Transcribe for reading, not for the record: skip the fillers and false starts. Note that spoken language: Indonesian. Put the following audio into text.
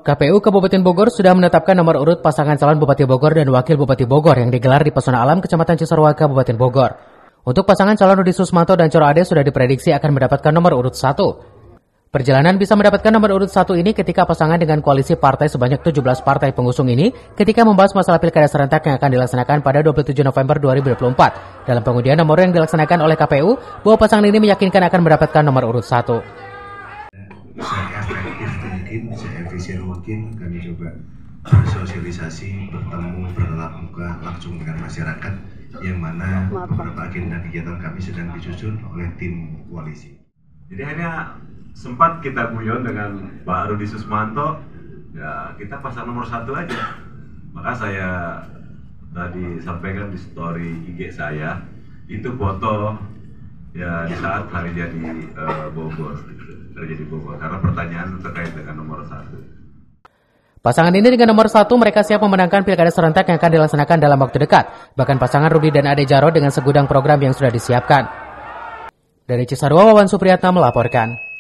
KPU Kabupaten Bogor sudah menetapkan nomor urut pasangan calon Bupati Bogor dan Wakil Bupati Bogor yang digelar di Pesona Alam Kecamatan Cisarua, Kabupaten Bogor. Untuk pasangan calon Rudi Susmanto dan Coro Ade sudah diprediksi akan mendapatkan nomor urut 1. Perjalanan bisa mendapatkan nomor urut 1 ini ketika pasangan dengan koalisi partai sebanyak 17 partai pengusung ini ketika membahas masalah pilkada serentak yang akan dilaksanakan pada 27 November 2024. Dalam pengundian nomor yang dilaksanakan oleh KPU, bahwa pasangan ini meyakinkan akan mendapatkan nomor urut 1. Bisa efektif mungkin, bisa efisien mungkin, kami coba bersosialisasi, bertemu, bertatap muka langsung dengan masyarakat, yang mana beberapa agenda kegiatan kami sedang disusun oleh tim koalisi. Jadi hanya sempat kita guyon dengan Pak Rudi Susmanto, ya kita pasang nomor 1 aja. Maka saya tadi sampaikan di story IG saya, itu foto ya di saat hari jadi Bogor, terjadi Bogor, karena pertanyaan terkait dengan nomor 1. Pasangan ini dengan nomor 1 mereka siap memenangkan pilkada serentak yang akan dilaksanakan dalam waktu dekat. Bahkan pasangan Rudi dan Ade Jarot dengan segudang program yang sudah disiapkan. Dari Cisarua, Wawan Supriyatna melaporkan.